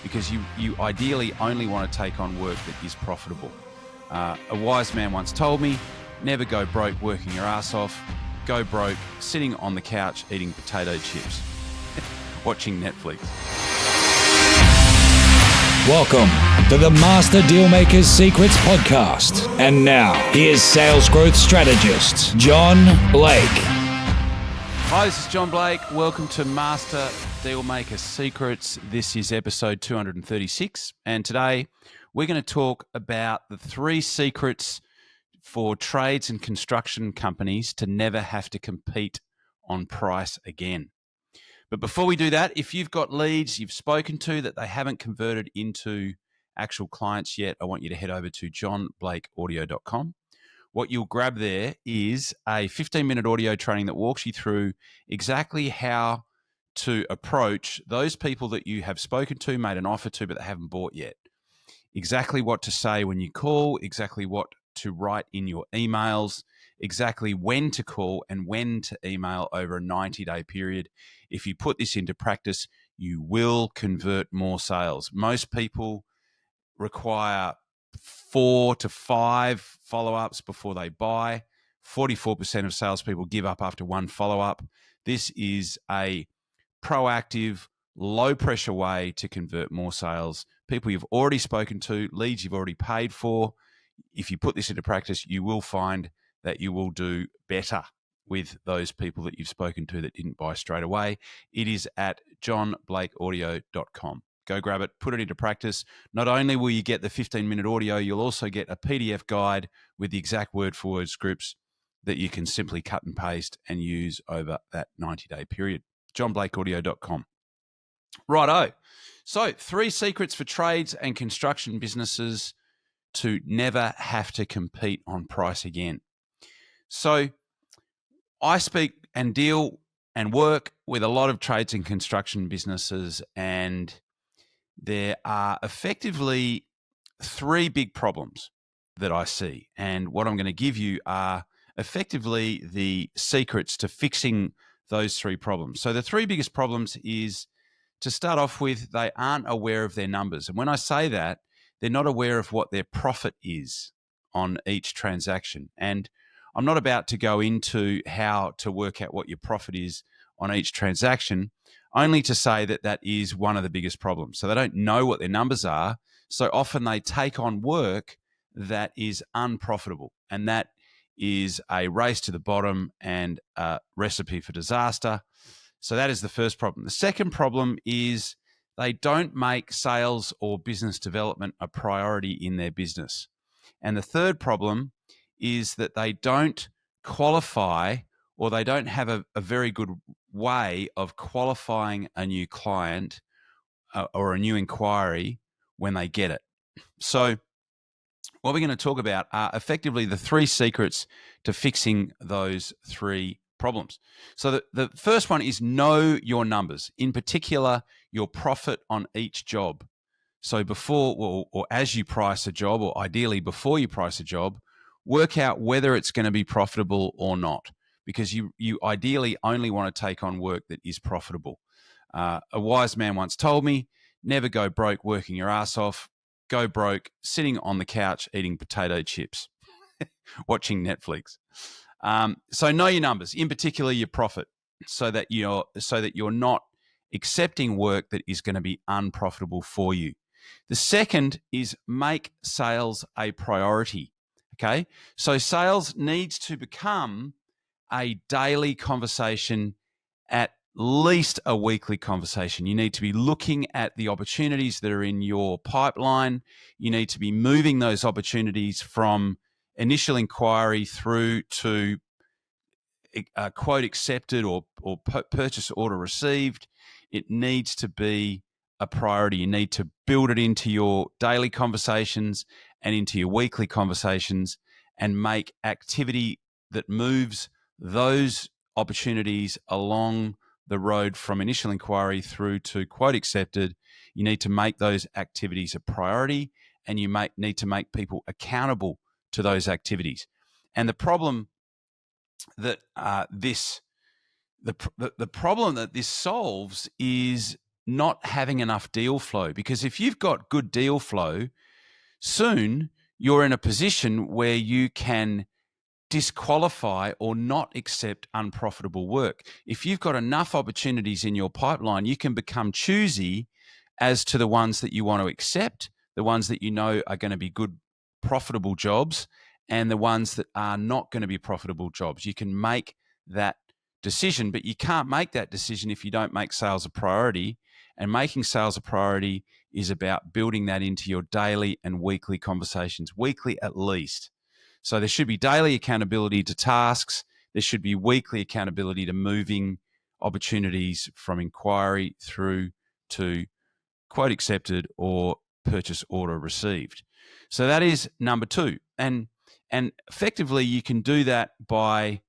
because you ideally only want to take on work that is profitable. A wise man once told me, never go broke working your ass off. Go broke sitting on the couch eating potato chips, watching Netflix. Welcome to the Master Dealmaker's Secrets podcast. And now, here's sales growth strategist, John Blake. Hi, this is John Blake. Welcome to Master Dealmaker Secrets. This is episode 236. And today we're going to talk about the 3 secrets for trades and construction companies to never have to compete on price again. But before we do that, if you've got leads you've spoken to that they haven't converted into actual clients yet, I want you to head over to johnblakeaudio.com. What you'll grab there is a 15-minute audio training that walks you through exactly how to approach those people that you have spoken to, made an offer to, but they haven't bought yet. Exactly what to say when you call, exactly what to write in your emails, exactly when to call and when to email over a 90-day period. If you put this into practice, you will convert more sales. Most people require 4 to 5 follow-ups before they buy. 44% of salespeople give up after 1 follow-up. This is a proactive, low-pressure way to convert more sales. People you've already spoken to, leads you've already paid for. If you put this into practice, you will find that you will do better with those people that you've spoken to that didn't buy straight away. It is at johnblakeaudio.com. Go grab it, put it into practice. Not only will you get the 15-minute audio, you'll also get a PDF guide with the exact word-for-word scripts that you can simply cut and paste and use over that 90-day period. johnblakeaudio.com. Righto. So 3 secrets for trades and construction businesses to never have to compete on price again. So I speak and deal and work with a lot of trades and construction businesses, and there are effectively 3 big problems that I see. And what I'm going to give you are effectively the secrets to fixing those 3 problems. So the 3 biggest problems is, to start off with, they aren't aware of their numbers. And when I say that, they're not aware of what their profit is on each transaction. And I'm not about to go into how to work out what your profit is on each transaction, only to say that that is one of the biggest problems. So they don't know what their numbers are. So often they take on work that is unprofitable. And that is a race to the bottom and a recipe for disaster. So that is the first problem. The second problem is they don't make sales or business development a priority in their business. And the third problem is that they don't qualify, or they don't have a very good way of qualifying a new client or a new inquiry when they get it. So what we're going to talk about are effectively the 3 secrets to fixing those 3 problems. So the first one is know your numbers, in particular your profit on each job. So before or as you price a job, or ideally before you price a job, work out whether it's going to be profitable or not, because you ideally only want to take on work that is profitable. A wise man once told me, never go broke working your ass off. Go broke sitting on the couch eating potato chips, watching Netflix. So know your numbers, in particular your profit, so that you're not accepting work that is going to be unprofitable for you. The second is make sales a priority. Okay, so sales needs to become a daily conversation, at least a weekly conversation. You need to be looking at the opportunities that are in your pipeline. You need to be moving those opportunities from initial inquiry through to quote accepted or purchase order received. It needs to be a priority. You need to build it into your daily conversations and into your weekly conversations, and make activity that moves those opportunities along the road from initial inquiry through to quote accepted. You need to make those activities a priority, and you need to make people accountable to those activities. And the problem that the problem that this solves is not having enough deal flow. Because if you've got good deal flow, soon you're in a position where you can disqualify or not accept unprofitable work. If you've got enough opportunities in your pipeline, you can become choosy as to the ones that you want to accept, the ones that you know are going to be good, profitable jobs, and the ones that are not going to be profitable jobs. You can make that decision, but you can't make that decision if you don't make sales a priority. And making sales a priority is about building that into your daily and weekly conversations, weekly at least. So there should be daily accountability to tasks. There should be weekly accountability to moving opportunities from inquiry through to quote accepted or purchase order received. So that is number two. And effectively you can do that by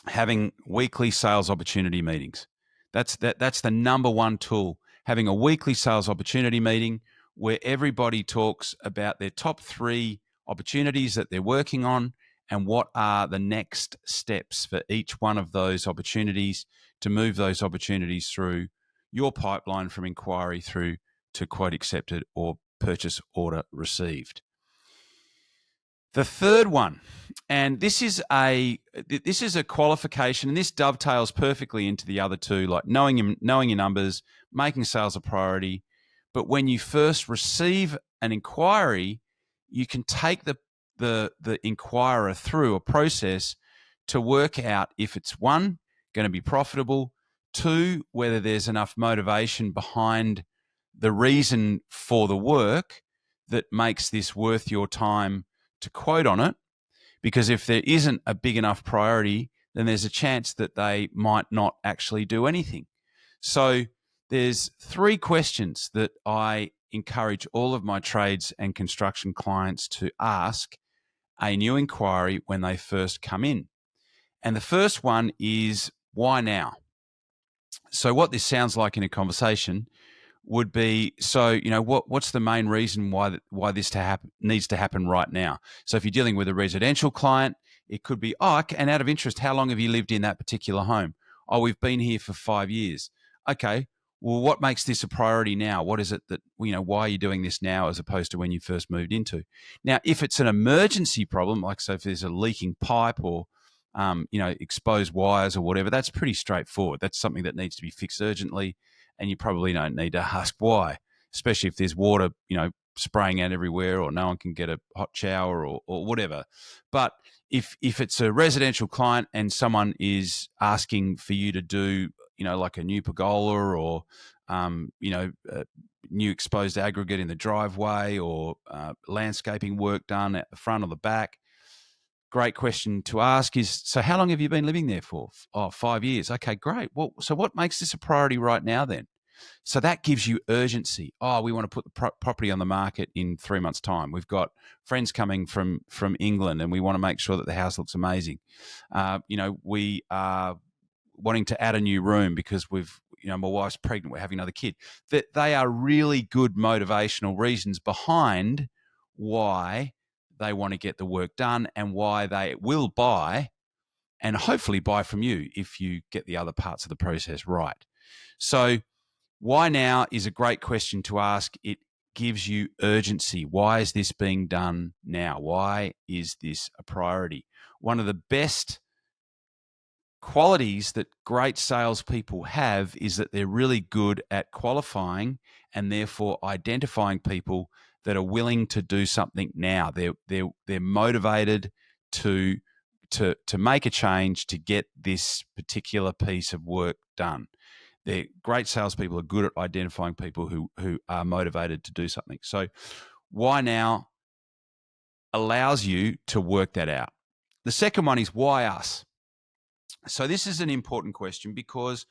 having weekly sales opportunity meetings. That's the number one tool. Having a weekly sales opportunity meeting where everybody talks about their top 3 opportunities that they're working on and what are the next steps for each one of those opportunities to move those opportunities through your pipeline from inquiry through to quote accepted or purchase order received. The third one, and this is a qualification, and this dovetails perfectly into the other two, like knowing your numbers, making sales a priority. But when you first receive an inquiry, you can take the inquirer through a process to work out if it's, one, going to be profitable, two, whether there's enough motivation behind the reason for the work that makes this worth your time to quote on it. Because if there isn't a big enough priority, then there's a chance that they might not actually do anything. So there's 3 questions that I encourage all of my trades and construction clients to ask a new inquiry when they first come in. And the first one is, why now? So what this sounds like in a conversation would be, so, you know, what's the main reason why this needs to happen right now? So if you're dealing with a residential client, it could be, and out of interest, how long have you lived in that particular home? Oh, we've been here for 5 years. Okay, well, what makes this a priority now? What is it that, you know, why are you doing this now as opposed to when you first moved into? Now, if it's an emergency problem, like so if there's a leaking pipe or, exposed wires or whatever, that's pretty straightforward. That's something that needs to be fixed urgently. And you probably don't need to ask why, especially if there's water, spraying out everywhere or no one can get a hot shower or whatever. But if it's a residential client and someone is asking for you to do, like a new pergola or, new exposed aggregate in the driveway or landscaping work done at the front or the back, great question to ask is, so how long have you been living there for? Oh, 5 years. Okay, great. Well, so what makes this a priority right now then? So that gives you urgency. Oh, we want to put the property on the market in 3 months' time. We've got friends coming from England and we want to make sure that the house looks amazing. We are wanting to add a new room because my wife's pregnant, we're having another kid. That they are really good motivational reasons behind why they want to get the work done and why they will buy and hopefully buy from you if you get the other parts of the process right. So why now is a great question to ask. It gives you urgency. Why is this being done now? Why is this a priority? One of the best qualities that great salespeople have is that they're really good at qualifying and therefore identifying people that are willing to do something now. They're motivated to make a change to get this particular piece of work done. They're great salespeople are good at identifying people who are motivated to do something. So why now allows you to work that out. The second one is, why us? So this is an important question because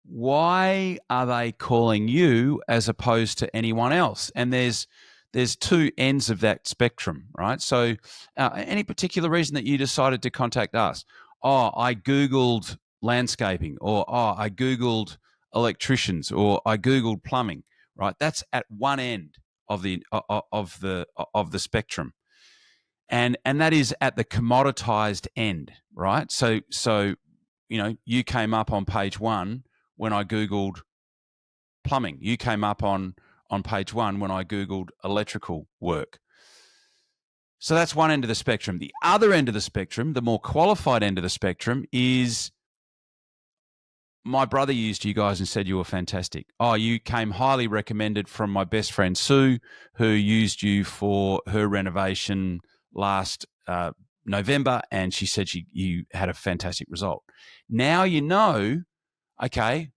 why are they calling you as opposed to anyone else? And there's 2 ends of that spectrum, right? So any particular reason that you decided to contact us? Oh, I Googled landscaping, or I Googled electricians, or I Googled plumbing, right? That's at one end of the spectrum. And that is at the commoditized end, right? So you came up on page 1 when I Googled plumbing. You came up on page 1 when I Googled electrical work. So that's one end of the spectrum. The other end of the spectrum, the more qualified end of the spectrum, is my brother used you guys and said you were fantastic. Oh, you came highly recommended from my best friend Sue, who used you for her renovation last November, and she said you had a fantastic result. Now you know, okay,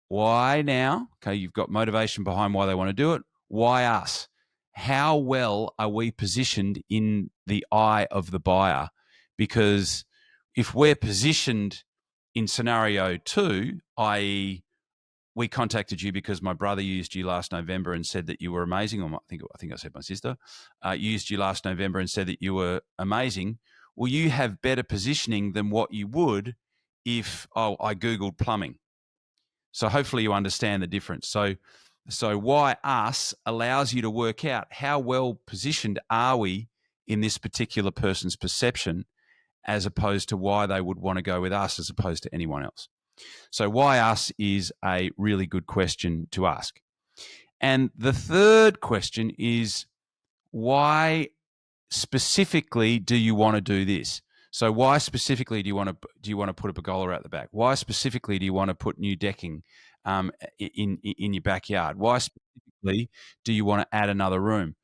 why now? Okay, you've got motivation behind why they want to do it. Why us? How well are we positioned in the eye of the buyer? Because if we're positioned in scenario 2, i.e., we contacted you because my brother used you last November and said that you were amazing, or I think I said my sister used you last November and said that you were amazing. Well, you have better positioning than what you would if I Googled plumbing. So hopefully you understand the difference. So why us allows you to work out how well positioned are we in this particular person's perception, as opposed to why they would want to go with us as opposed to anyone else. So why us is a really good question to ask. And the third question is, why specifically do you want to do this? So why specifically do you want to put a pergola out the back? Why specifically do you want to put new decking in your backyard? Why specifically do you want to add another room?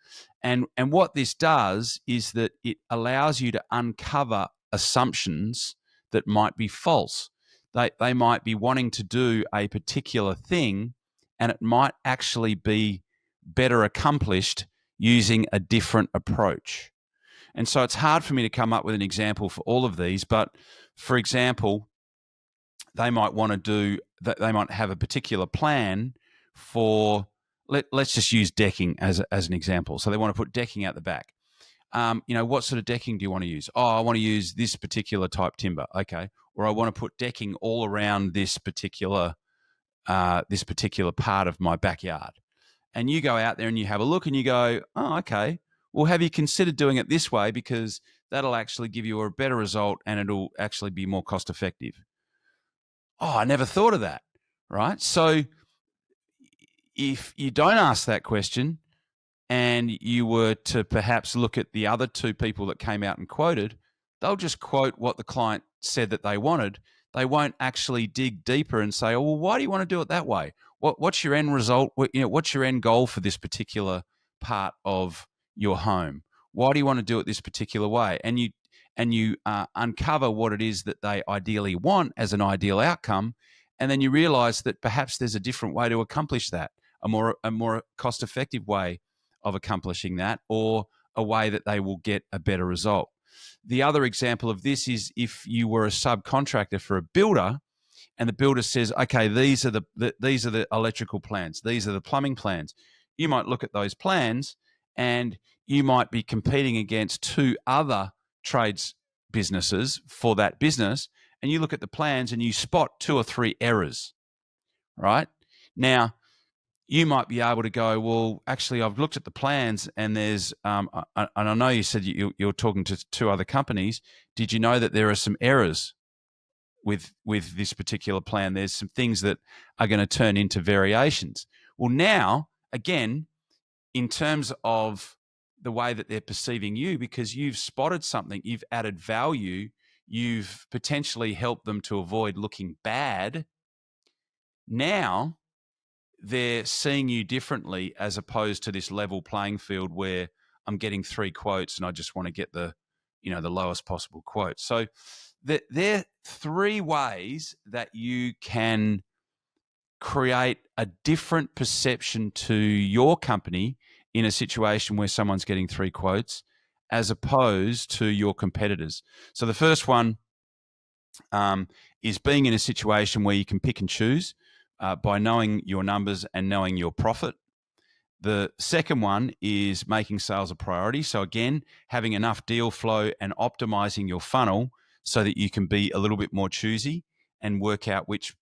And what this does is that it allows you to uncover assumptions that might be false. They might be wanting to do a particular thing, and it might actually be better accomplished using a different approach. And so it's hard for me to come up with an example for all of these, but for example, they might want to do that. They might have a particular plan for, let's just use decking as an example. So they want to put decking out the back. What sort of decking do you want to use? Oh, I want to use this particular type timber. Okay. Or I want to put decking all around this particular part of my backyard. And you go out there and you have a look and you go, oh, okay. Well, have you considered doing it this way? Because that'll actually give you a better result and it'll actually be more cost effective. Oh, I never thought of that. Right. So if you don't ask that question and you were to perhaps look at the other two people that came out and quoted, they'll just quote what the client said that they wanted. They won't actually dig deeper and say, oh, well, why do you want to do it that way? What's your end result? What's your end goal for this particular part of your home? Why do you want to do it this particular way? And you uncover what it is that they ideally want as an ideal outcome, and then you realize that perhaps there's a different way to accomplish that, a more cost-effective way of accomplishing that, or a way that they will get a better result. The other example of this is if you were a subcontractor for a builder, and the builder says, okay, these are the electrical plans, these are the plumbing plans. You might look at those plans and you might be competing against two other trades businesses for that business, and you look at the plans and you spot 2 or 3 errors, right? Now, you might be able to go, well, actually, I've looked at the plans and there's, and I know you said you're talking to 2 other companies. Did you know that there are some errors with this particular plan? There's some things that are going to turn into variations. Well, now, again, in terms of the way that they're perceiving you, because you've spotted something, you've added value, you've potentially helped them to avoid looking bad. Now they're seeing you differently, as opposed to this level playing field where I'm getting 3 quotes and I just want to get the lowest possible quote. So there are 3 ways that you can create a different perception to your company in a situation where someone's getting 3 quotes as opposed to your competitors. So the first one is being in a situation where you can pick and choose by knowing your numbers and knowing your profit. The second one is making sales a priority. So again, having enough deal flow and optimizing your funnel so that you can be a little bit more choosy and work out which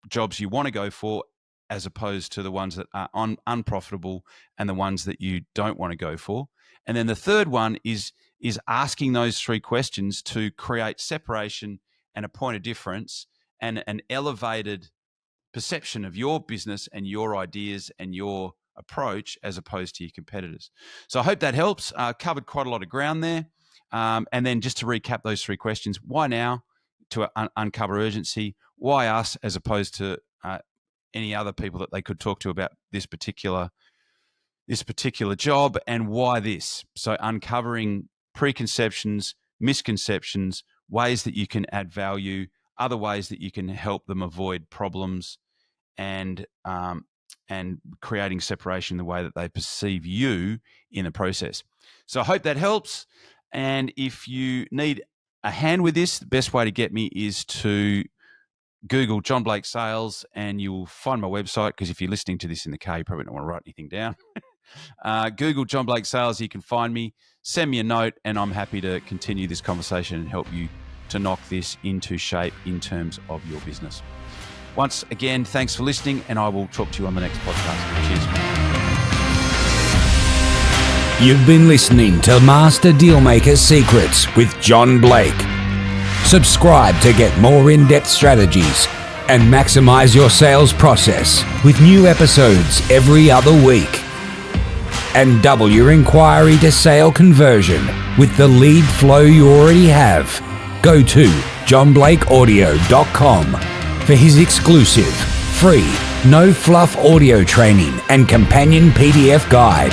jobs you want to go for, as opposed to the ones that are unprofitable and the ones that you don't want to go for. And then the third one is asking those 3 questions to create separation and a point of difference and an elevated perception of your business and your ideas and your approach as opposed to your competitors. So I hope that helps. Covered quite a lot of ground there. And then just to recap those 3 questions: why now to uncover urgency? Why us as opposed to any other people that they could talk to about this particular job? And why this? So uncovering preconceptions, misconceptions, ways that you can add value, other ways that you can help them avoid problems, and creating separation in the way that they perceive you in the process. So I hope that helps. And if you need a hand with this, the best way to get me is to Google John Blake Sales, and you'll find my website, because if you're listening to this in the car, you probably don't want to write anything down. Google John Blake Sales, you can find me, send me a note, and I'm happy to continue this conversation and help you to knock this into shape in terms of your business. Once again, thanks for listening, and I will talk to you on the next podcast. Cheers. You've been listening to Master Dealmaker Secrets with John Blake. Subscribe to get more in-depth strategies and maximize your sales process with new episodes every other week. And double your inquiry to sale conversion with the lead flow you already have. Go to johnblakeaudio.com for his exclusive, free, no-fluff audio training and companion PDF guide.